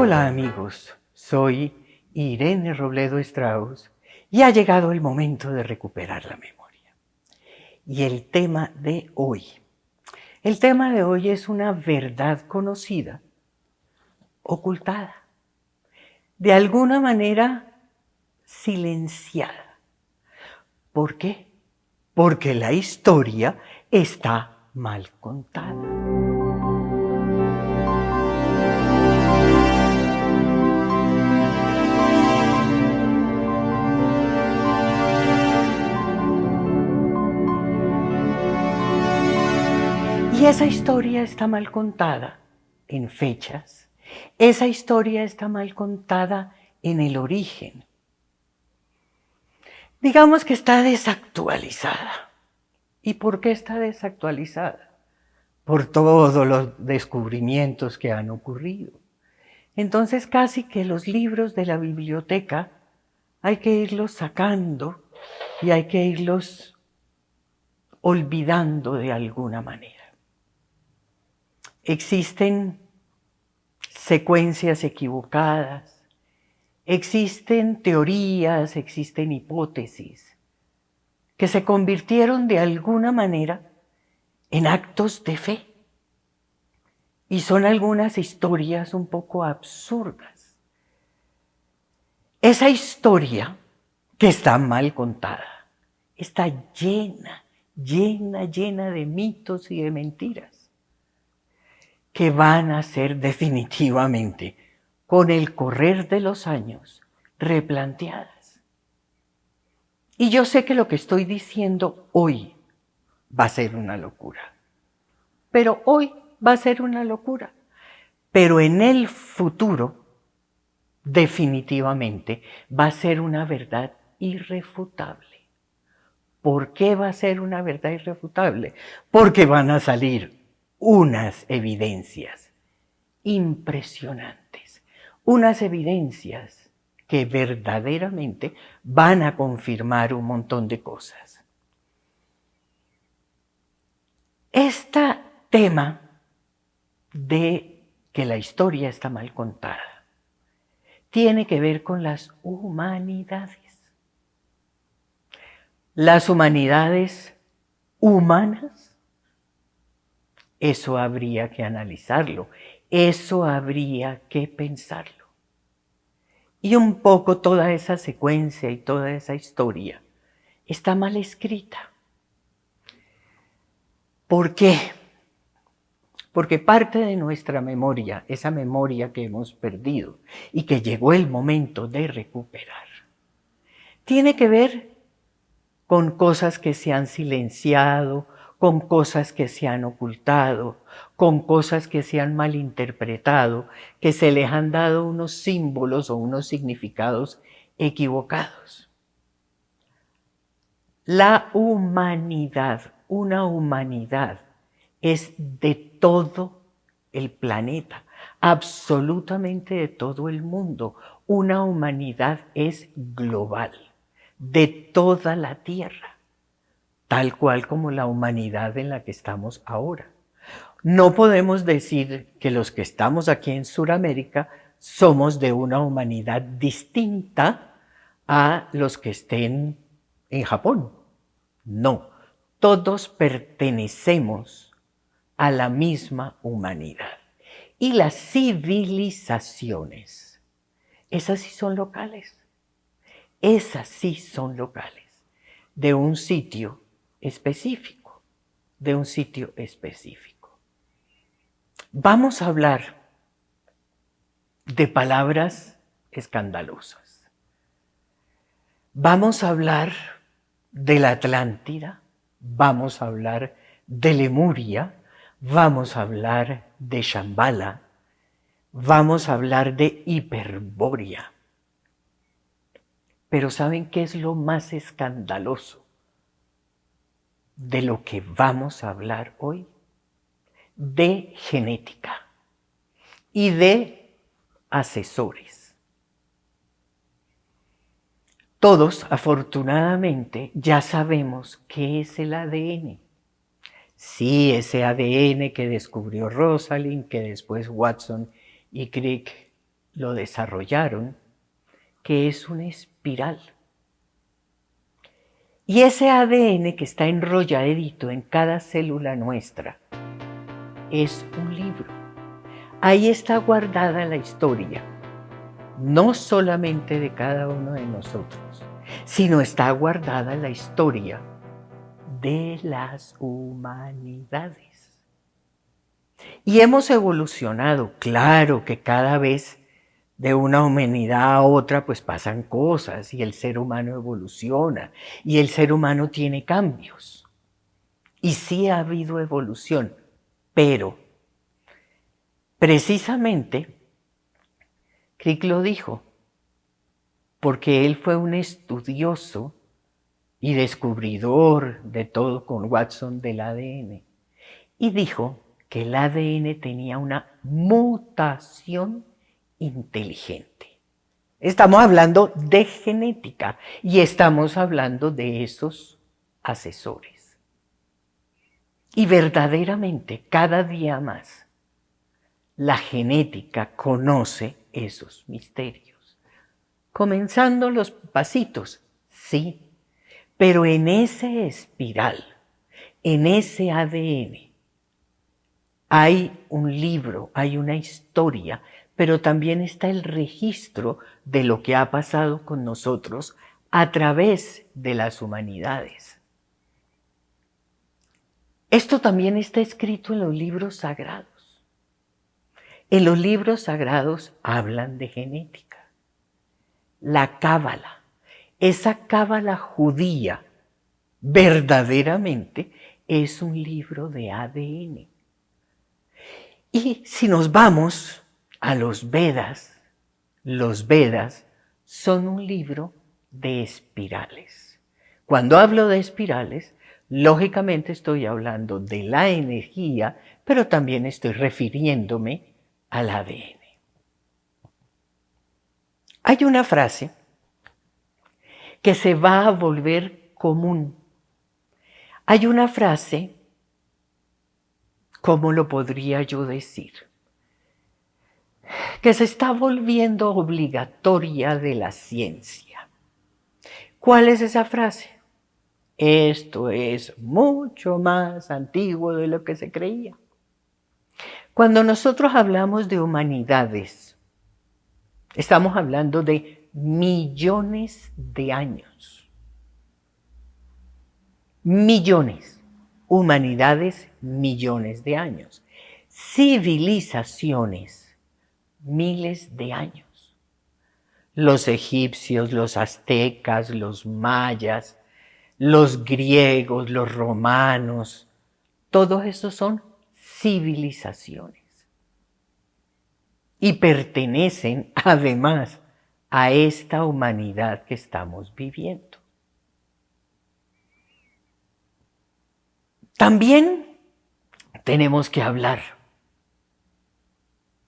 Hola amigos, soy Irene Robledo Strauss y ha llegado el momento de recuperar la memoria. Y el tema de hoy es una verdad conocida, ocultada, de alguna manera silenciada. ¿Por qué? Porque la historia está mal contada. Y esa historia está mal contada en fechas, esa historia está mal contada en el origen. Digamos que está desactualizada. ¿Y por qué está desactualizada? Por todos los descubrimientos que han ocurrido. Entonces casi que los libros de la biblioteca hay que irlos sacando y hay que irlos olvidando de alguna manera. Existen secuencias equivocadas, existen teorías, existen hipótesis que se convirtieron de alguna manera en actos de fe. Y son algunas historias un poco absurdas. Esa historia que está mal contada está llena de mitos y de mentiras que van a ser definitivamente, con el correr de los años, replanteadas. Y yo sé que lo que estoy diciendo hoy va a ser una locura. Pero hoy va a ser una locura. Pero en el futuro, definitivamente, va a ser una verdad irrefutable. ¿Por qué va a ser una verdad irrefutable? Porque van a salir unas evidencias impresionantes, unas evidencias que verdaderamente van a confirmar un montón de cosas. Este tema de que la historia está mal contada tiene que ver con las humanidades. Las humanidades humanas, eso habría que analizarlo, eso habría que pensarlo. Y un poco toda esa secuencia y toda esa historia está mal escrita. ¿Por qué? Porque parte de nuestra memoria, esa memoria que hemos perdido y que llegó el momento de recuperar, tiene que ver con cosas que se han silenciado, con cosas que se han ocultado, con cosas que se han malinterpretado, que se les han dado unos símbolos o unos significados equivocados. La humanidad, una humanidad, es de todo el planeta, absolutamente de todo el mundo. Una humanidad es global, de toda la Tierra, tal cual como la humanidad en la que estamos ahora. No podemos decir que los que estamos aquí en Sudamérica somos de una humanidad distinta a los que estén en Japón. No, todos pertenecemos a la misma humanidad. Y las civilizaciones, esas sí son locales. Esas sí son locales, de un sitio específico, de un sitio específico. Vamos a hablar de palabras escandalosas. Vamos a hablar de la Atlántida, vamos a hablar de Lemuria, vamos a hablar de Shambhala, vamos a hablar de Hiperbórea. Pero ¿saben qué es lo más escandaloso de lo que vamos a hablar hoy? De genética y de asesores. Todos, afortunadamente, ya sabemos qué es el ADN. Sí, ese ADN que descubrió Rosalind, que después Watson y Crick lo desarrollaron, que es una espiral. Y ese ADN que está enrolladito en cada célula nuestra es un libro. Ahí está guardada la historia, no solamente de cada uno de nosotros, sino está guardada la historia de las humanidades. Y hemos evolucionado, claro que cada vez de una humanidad a otra pues pasan cosas y el ser humano evoluciona y el ser humano tiene cambios. Y sí ha habido evolución, pero precisamente Crick lo dijo, porque él fue un estudioso y descubridor de todo con Watson del ADN. Y dijo que el ADN tenía una mutación inteligente. Estamos hablando de genética y estamos hablando de esos asesores. Y verdaderamente, cada día más, la genética conoce esos misterios. Comenzando los pasitos, sí, pero en ese espiral, en ese ADN, hay un libro, hay una historia, pero también está el registro de lo que ha pasado con nosotros a través de las humanidades. Esto también está escrito en los libros sagrados. En los libros sagrados hablan de genética. La cábala, esa cábala judía, verdaderamente es un libro de ADN. Y si nos vamos a los Vedas son un libro de espirales. Cuando hablo de espirales, lógicamente estoy hablando de la energía, pero también estoy refiriéndome al ADN. Hay una frase que se va a volver común. Hay una frase, ¿cómo lo podría yo decir? Que se está volviendo obligatoria de la ciencia. ¿Cuál es esa frase? Esto es mucho más antiguo de lo que se creía. Cuando nosotros hablamos de humanidades, estamos hablando de millones de años. Millones. Humanidades, millones de años. Civilizaciones, miles de años. Los egipcios, los aztecas, los mayas, los griegos, los romanos, todos esos son civilizaciones. Y pertenecen además a esta humanidad que estamos viviendo. También tenemos que hablar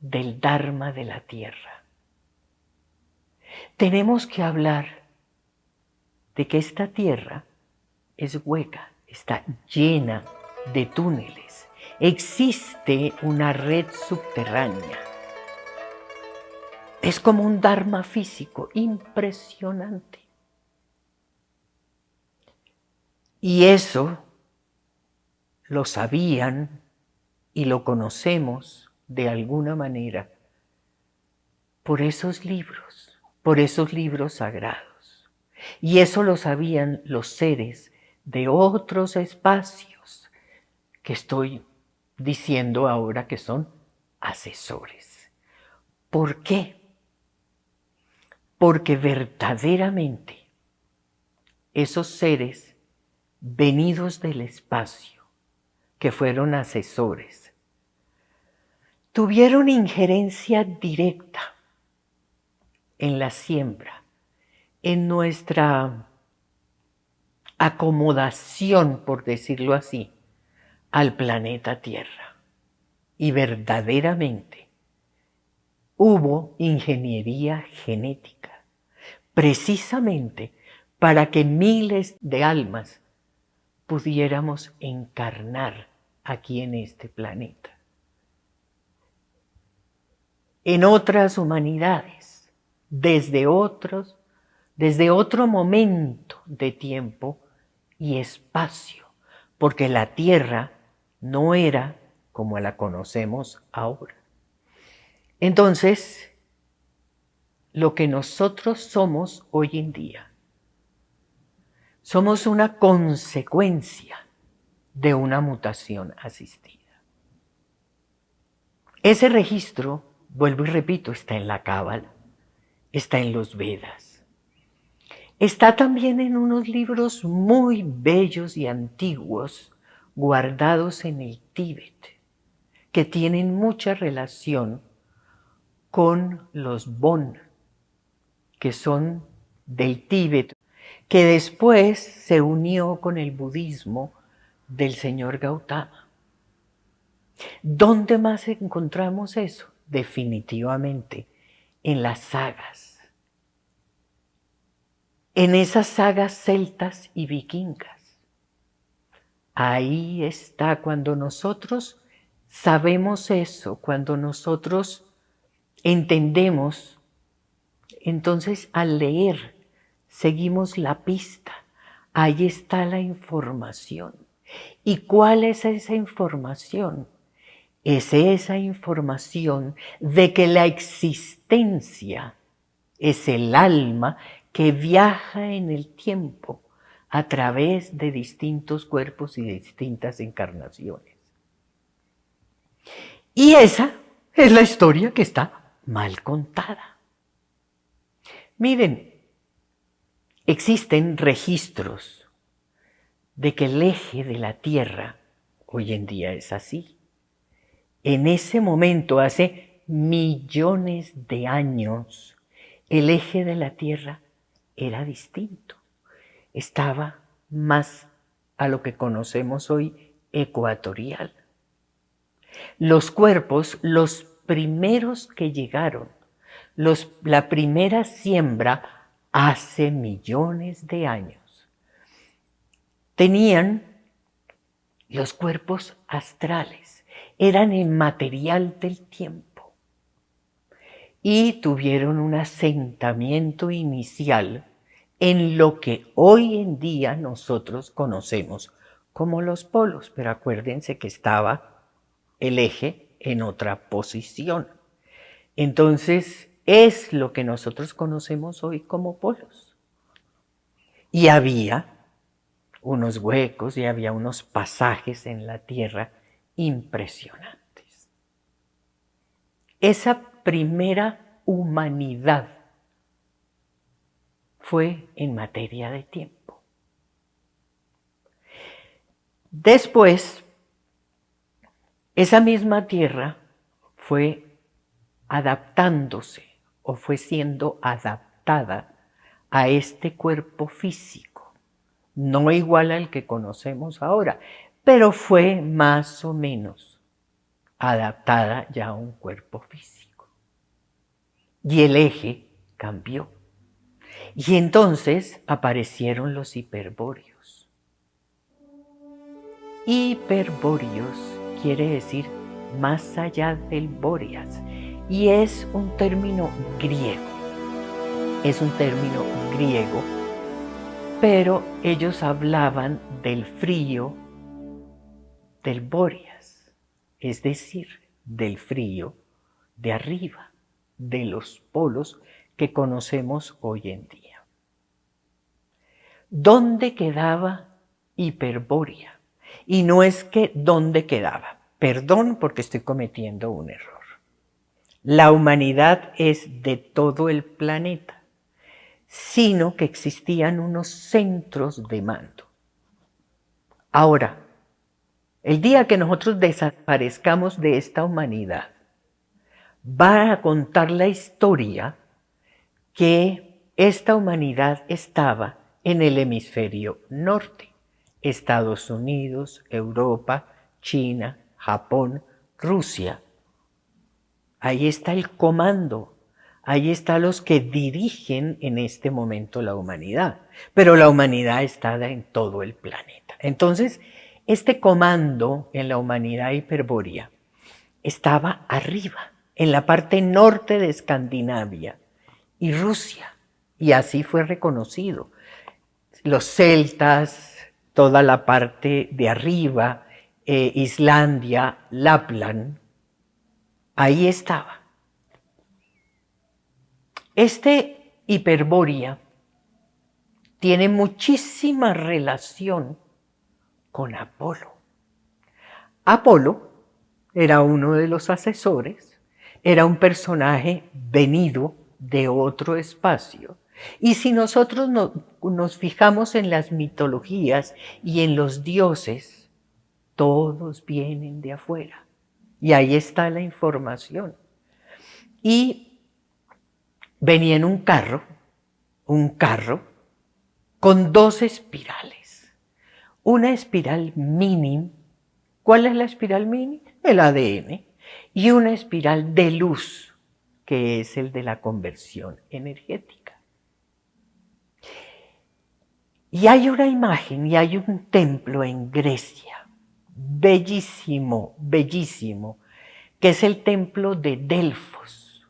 del Dharma de la Tierra. Tenemos que hablar de que esta Tierra es hueca, está llena de túneles. Existe una red subterránea. Es como un Dharma físico impresionante. Y eso lo sabían y lo conocemos de alguna manera por esos libros sagrados. Y eso lo sabían los seres de otros espacios que estoy diciendo ahora que son asesores. ¿Por qué? Porque verdaderamente esos seres venidos del espacio, que fueron asesores, tuvieron injerencia directa en la siembra, en nuestra acomodación, por decirlo así, al planeta Tierra. Y verdaderamente hubo ingeniería genética, precisamente para que miles de almas pudiéramos encarnar aquí en este planeta. en otras humanidades, desde otro momento de tiempo y espacio, porque la Tierra no era como la conocemos ahora. Entonces, lo que nosotros somos hoy en día, somos una consecuencia de una mutación asistida. Ese registro, vuelvo y repito, está en la Cábala, está en los Vedas. Está también en unos libros muy bellos y antiguos guardados en el Tíbet, que tienen mucha relación con los Bon, que son del Tíbet, que después se unió con el budismo del señor Gautama. ¿Dónde más encontramos eso? Definitivamente en las sagas. En esas sagas celtas y vikingas. Ahí está, cuando nosotros sabemos eso, cuando nosotros entendemos, entonces al leer seguimos la pista. Ahí está la información. ¿Y cuál es esa información? Es esa información de que la existencia es el alma que viaja en el tiempo a través de distintos cuerpos y de distintas encarnaciones. Y esa es la historia que está mal contada. Miren, existen registros de que el eje de la Tierra hoy en día es así. En ese momento, hace millones de años, el eje de la Tierra era distinto. Estaba más a lo que conocemos hoy ecuatorial. Los cuerpos, los primeros que llegaron, la primera siembra hace millones de años, tenían los cuerpos astrales, eran el material del tiempo y tuvieron un asentamiento inicial en lo que hoy en día nosotros conocemos como los polos, pero acuérdense que estaba el eje en otra posición. Entonces es lo que nosotros conocemos hoy como polos. Y había unos huecos y había unos pasajes en la Tierra impresionantes. Esa primera humanidad fue en materia de tiempo. Después, esa misma Tierra fue adaptándose o fue siendo adaptada a este cuerpo físico, no igual al que conocemos ahora, pero fue más o menos adaptada ya a un cuerpo físico. Y el eje cambió. Y entonces aparecieron los hiperbóreos. Hiperbóreos quiere decir más allá del Bóreas, y es un término griego. Es un término griego, pero ellos hablaban del frío del Bóreas, es decir, del frío de arriba, de los polos que conocemos hoy en día. ¿Dónde quedaba Hiperbórea? Y no es que ¿dónde quedaba? Perdón porque estoy cometiendo un error. La humanidad es de todo el planeta, sino que existían unos centros de mando. Ahora, el día que nosotros desaparezcamos de esta humanidad, va a contar la historia que esta humanidad estaba en el hemisferio norte. Estados Unidos, Europa, China, Japón, Rusia. Ahí está el comando, ahí están los que dirigen en este momento la humanidad, pero la humanidad está en todo el planeta. Entonces, este comando en la humanidad hiperbórea estaba arriba, en la parte norte de Escandinavia y Rusia, y así fue reconocido. Los celtas, toda la parte de arriba, Islandia, Lapland, ahí estaba. Este Hiperbórea tiene muchísima relación con Apolo. Apolo era uno de los asesores, era un personaje venido de otro espacio. Y si nosotros nos fijamos en las mitologías y en los dioses, todos vienen de afuera. Y ahí está la información. Y venía en un carro con dos espirales. Una espiral mini. ¿Cuál es la espiral mini? El ADN. Y una espiral de luz, que es el de la conversión energética. Y hay una imagen y hay un templo en Grecia, bellísimo, bellísimo, que es el templo de Delfos.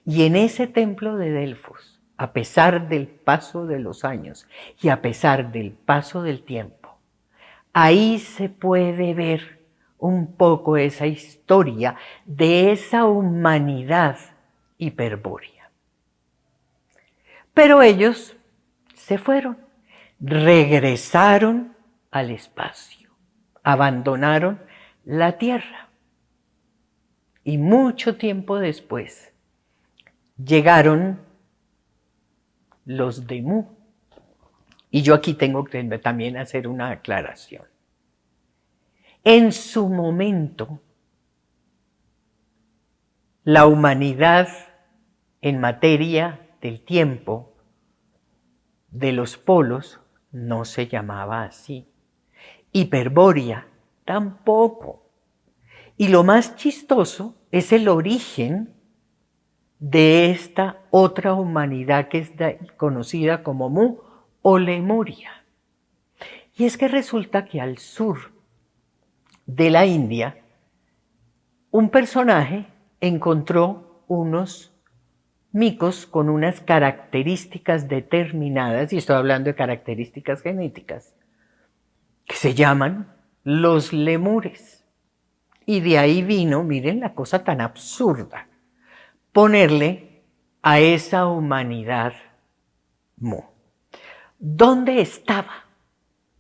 Y en ese templo de Delfos, a pesar del paso de los años y a pesar del paso del tiempo, ahí se puede ver un poco esa historia de esa humanidad hiperbórea. Pero ellos se fueron, regresaron al espacio, abandonaron la Tierra. Y mucho tiempo después llegaron los de Mu. Y yo aquí tengo que también hacer una aclaración. En su momento, la humanidad en materia del tiempo de los polos no se llamaba así. Hiperbórea tampoco. Y lo más chistoso es el origen de esta otra humanidad que es conocida como Mu o Lemuria. Y es que resulta que al sur de la India, un personaje encontró unos micos con unas características determinadas, y estoy hablando de características genéticas, que se llaman los lemures. Y de ahí vino, miren la cosa tan absurda, ponerle a esa humanidad Mu. ¿Dónde estaba?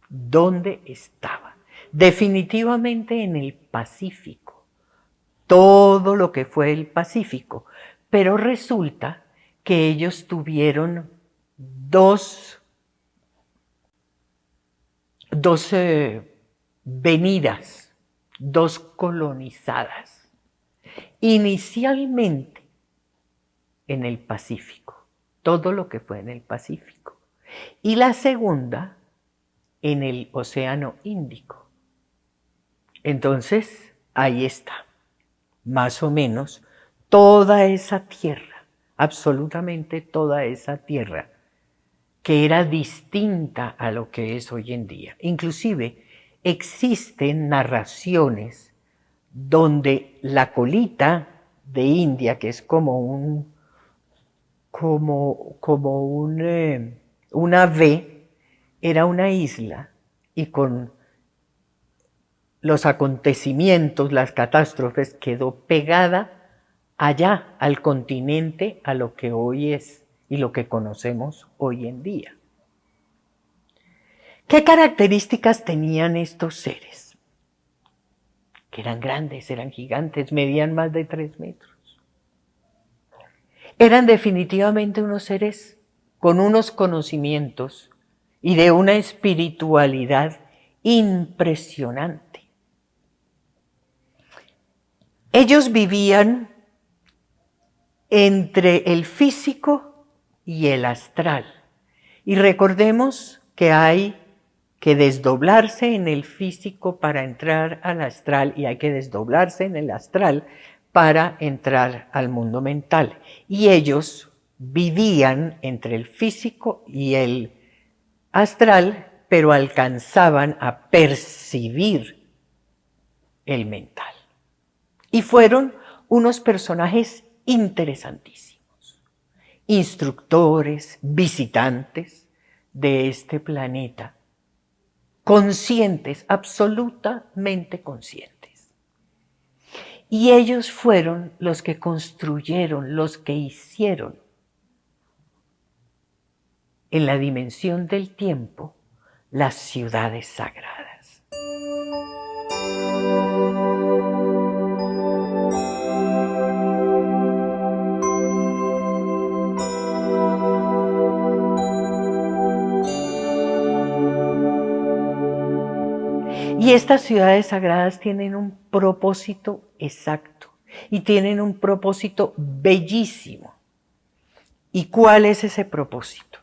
¿Dónde estaba? Definitivamente en el Pacífico. Todo lo que fue el Pacífico. Pero resulta que ellos tuvieron dos venidas, dos colonizadas. Inicialmente en el Pacífico, todo lo que fue en el Pacífico. Y la segunda en el Océano Índico. Entonces, ahí está, más o menos, toda esa tierra, absolutamente toda esa tierra, que era distinta a lo que es hoy en día. Inclusive, existen narraciones donde la colita de India, que es como una V, era una isla, y con los acontecimientos, las catástrofes, quedó pegada allá, al continente, a lo que hoy es y lo que conocemos hoy en día. ¿Qué características tenían estos seres? Que eran grandes, eran gigantes, medían más de 3 metros. Eran definitivamente unos seres con unos conocimientos y de una espiritualidad impresionante. Ellos vivían entre el físico y el astral. Y recordemos que hay que desdoblarse en el físico para entrar al astral y hay que desdoblarse en el astral para entrar al mundo mental. Y ellos vivían entre el físico y el astral, pero alcanzaban a percibir el mental. Y fueron unos personajes interesantísimos, instructores, visitantes de este planeta, conscientes, absolutamente conscientes. Y ellos fueron los que construyeron, los que hicieron en la dimensión del tiempo las ciudades sagradas. Y estas ciudades sagradas tienen un propósito exacto y tienen un propósito bellísimo. ¿Y cuál es ese propósito?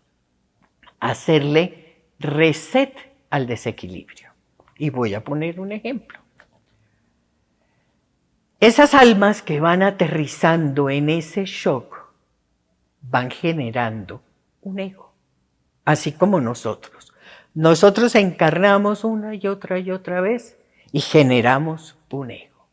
Hacerle reset al desequilibrio. Y voy a poner un ejemplo. Esas almas que van aterrizando en ese shock van generando un ego, así como nosotros. Nosotros encarnamos una y otra vez y generamos un ego.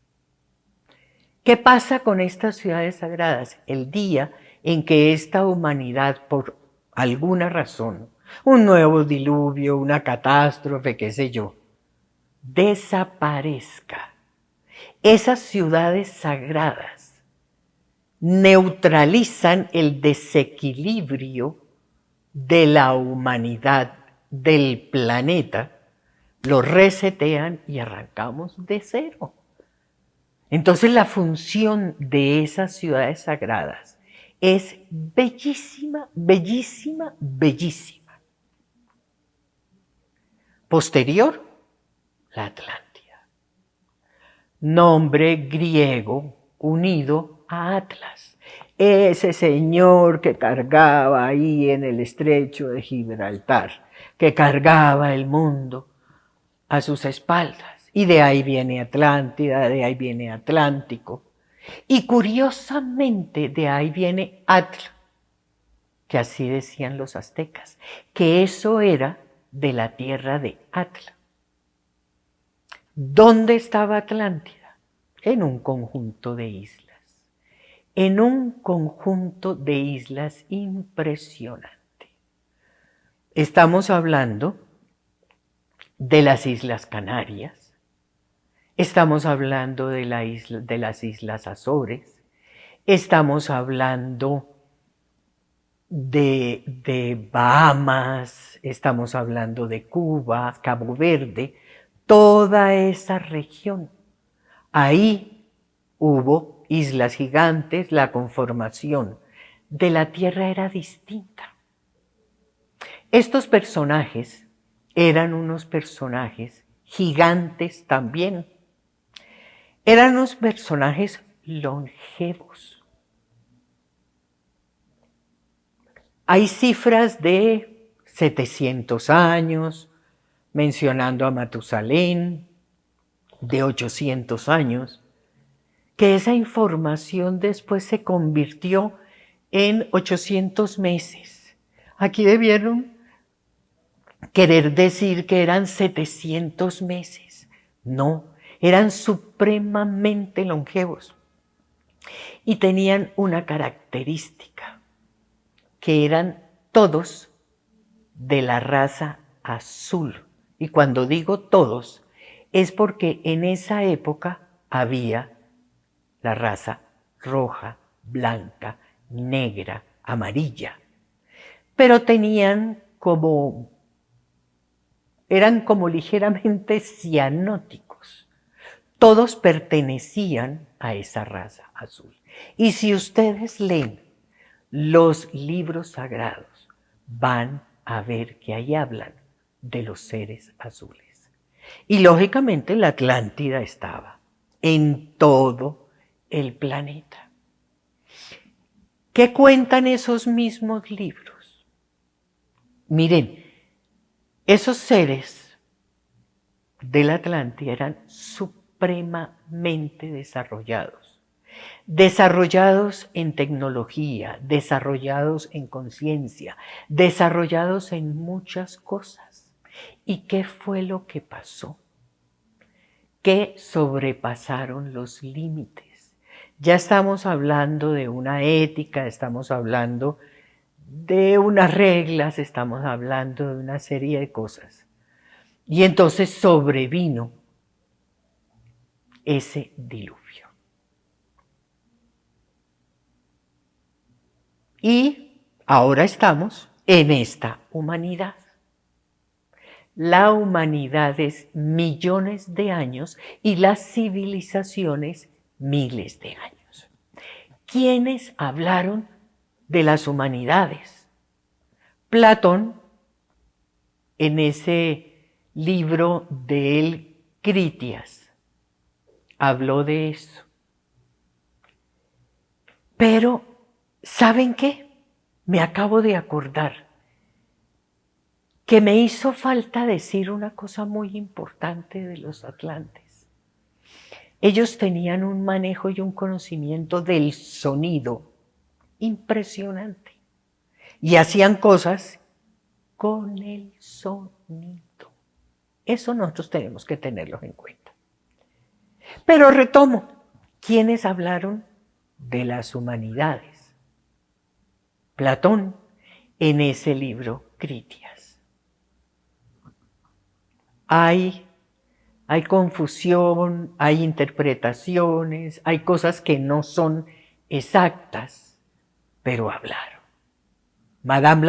¿Qué pasa con estas ciudades sagradas? El día en que esta humanidad, por alguna razón, un nuevo diluvio, una catástrofe, qué sé yo, desaparezca, esas ciudades sagradas neutralizan el desequilibrio de la humanidad, del planeta, lo resetean y arrancamos de cero. Entonces la función de esas ciudades sagradas es bellísima, bellísima, bellísima. Posterior, la Atlántida. Nombre griego unido a Atlas. Ese señor que cargaba ahí en el estrecho de Gibraltar, que cargaba el mundo a sus espaldas. Y de ahí viene Atlántida, de ahí viene Atlántico. Y curiosamente de ahí viene Atla, que así decían los aztecas, que eso era de la tierra de Atla. ¿Dónde estaba Atlántida? En un conjunto de islas. En un conjunto de islas impresionante. Estamos hablando de las Islas Canarias, estamos hablando de las Islas Azores, estamos hablando de Bahamas, estamos hablando de Cuba, Cabo Verde, toda esa región. Ahí hubo islas gigantes, la conformación de la Tierra era distinta. Estos personajes eran unos personajes gigantes también. Eran unos personajes longevos. Hay cifras de 700 años, mencionando a Matusalén, de 800 años, que esa información después se convirtió en 800 meses. Aquí debieron querer decir que eran 700 meses. No, eran supremamente longevos. Y tenían una característica, que eran todos de la raza azul. Y cuando digo todos, es porque en esa época había la raza roja, blanca, negra, amarilla. Pero eran como ligeramente cianóticos. Todos pertenecían a esa raza azul. Y si ustedes leen los libros sagrados, van a ver que ahí hablan de los seres azules. Y lógicamente la Atlántida estaba en todo el planeta. ¿Qué cuentan esos mismos libros? Miren, esos seres de la Atlántida eran supremamente desarrollados. Desarrollados en tecnología, desarrollados en conciencia, desarrollados en muchas cosas. ¿Y qué fue lo que pasó? Que sobrepasaron los límites, Ya estamos hablando de una ética, estamos hablando de unas reglas, estamos hablando de una serie de cosas. Y entonces sobrevino ese diluvio. Y ahora estamos en esta humanidad. La humanidad es millones de años y las civilizaciones miles de años. ¿Quiénes hablaron de las humanidades? Platón, en ese libro del Critias, habló de eso. Pero, ¿saben qué? Me acabo de acordar que me hizo falta decir una cosa muy importante de los atlantes. Ellos tenían un manejo y un conocimiento del sonido impresionante y hacían cosas con el sonido. Eso nosotros tenemos que tenerlo en cuenta. Pero retomo, ¿quiénes hablaron de las humanidades? Platón en ese libro Critias. Hay confusión, hay interpretaciones, hay cosas que no son exactas, pero hablaron. Madame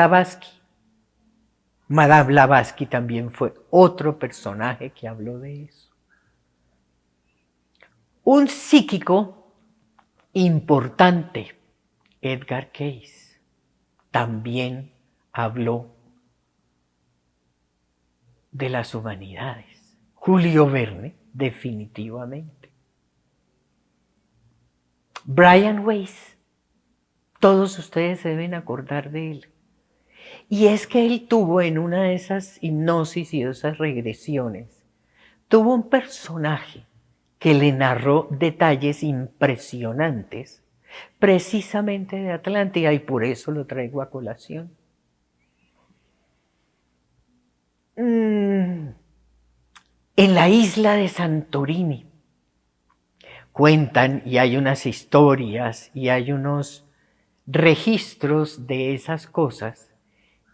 Blavatsky también fue otro personaje que habló de eso. Un psíquico importante, Edgar Cayce, también habló de las humanidades. Julio Verne, definitivamente. Brian Weiss, todos ustedes se deben acordar de él. Y es que él tuvo en una de esas hipnosis y de esas regresiones, tuvo un personaje que le narró detalles impresionantes precisamente de Atlántida y por eso lo traigo a colación. En la isla de Santorini cuentan y hay unas historias y hay unos registros de esas cosas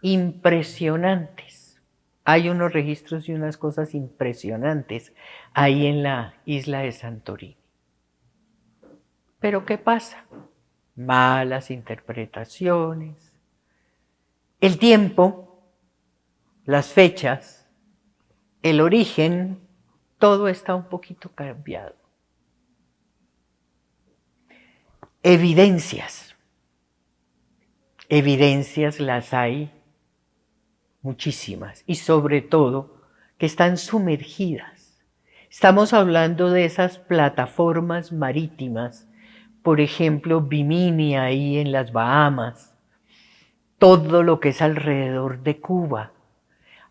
impresionantes. Hay unos registros y unas cosas impresionantes ahí en la isla de Santorini. Pero ¿qué pasa? Malas interpretaciones. El tiempo, las fechas, el origen, todo está un poquito cambiado. Evidencias las hay muchísimas y sobre todo que están sumergidas. Estamos hablando de esas plataformas marítimas, por ejemplo, Bimini ahí en las Bahamas, todo lo que es alrededor de Cuba,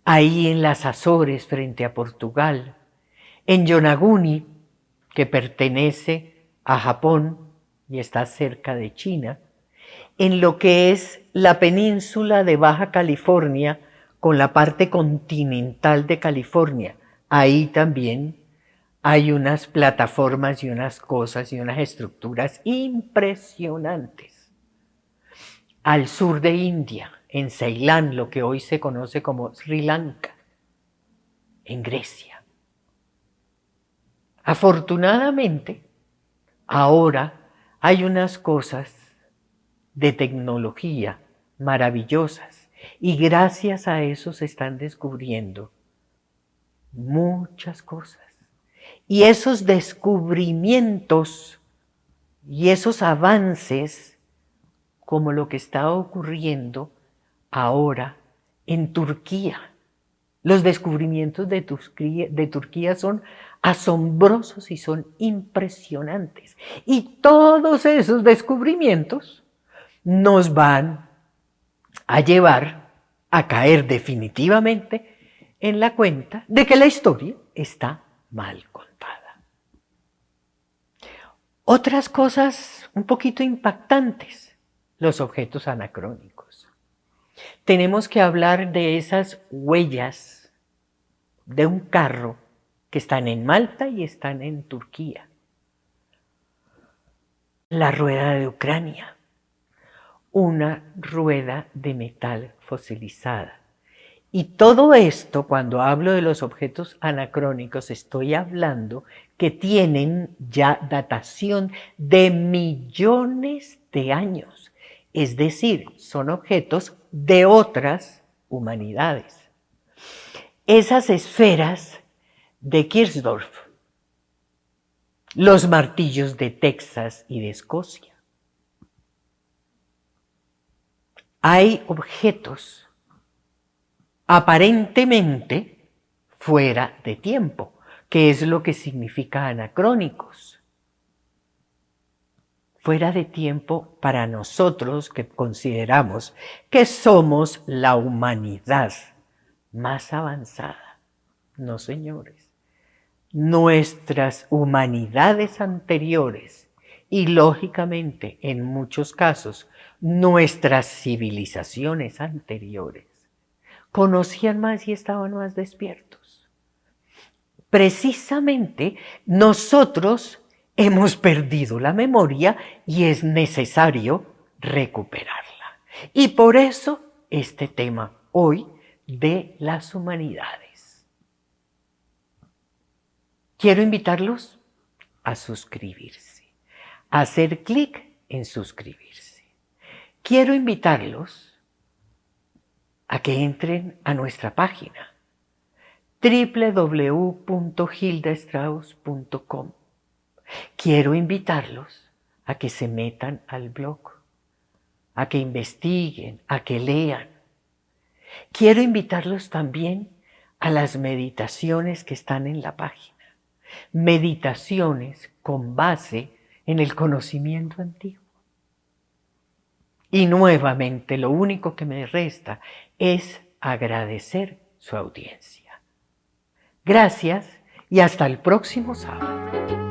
ahí en las Azores frente a Portugal, en Yonaguni, que pertenece a Japón y está cerca de China, en lo que es la península de Baja California con la parte continental de California. Ahí también hay unas plataformas y unas cosas y unas estructuras impresionantes. Al sur de India, en Ceilán, lo que hoy se conoce como Sri Lanka, en Grecia. Afortunadamente, ahora hay unas cosas de tecnología maravillosas y gracias a eso se están descubriendo muchas cosas. Y esos descubrimientos y esos avances, como lo que está ocurriendo ahora en Turquía. Los descubrimientos de Turquía son asombrosos y son impresionantes. Y todos esos descubrimientos nos van a llevar a caer definitivamente en la cuenta de que la historia está mal contada. Otras cosas un poquito impactantes, los objetos anacrónicos. Tenemos que hablar de esas huellas de un carro que están en Malta y están en Turquía. la rueda de Ucrania, una rueda de metal fosilizada. Y todo esto, cuando hablo de los objetos anacrónicos, estoy hablando que tienen ya datación de millones de años. Es decir, son objetos de otras humanidades. Esas esferas de Kirchdorf, los martillos de Texas y de Escocia. Hay objetos aparentemente fuera de tiempo, que es lo que significa anacrónicos. Fuera de tiempo para nosotros que consideramos que somos la humanidad más avanzada. No, señores. Nuestras humanidades anteriores y, lógicamente, en muchos casos, nuestras civilizaciones anteriores conocían más y estaban más despiertos. Precisamente nosotros hemos perdido la memoria y es necesario recuperarla. Y por eso este tema hoy de las humanidades. Quiero invitarlos a suscribirse, a hacer clic en suscribirse. Quiero invitarlos a que entren a nuestra página www.hildastrauss.com. Quiero invitarlos a que se metan al blog, a que investiguen, a que lean. Quiero invitarlos también a las meditaciones que están en la página. Meditaciones con base en el conocimiento antiguo. Y nuevamente lo único que me resta es agradecer su audiencia. Gracias y hasta el próximo sábado.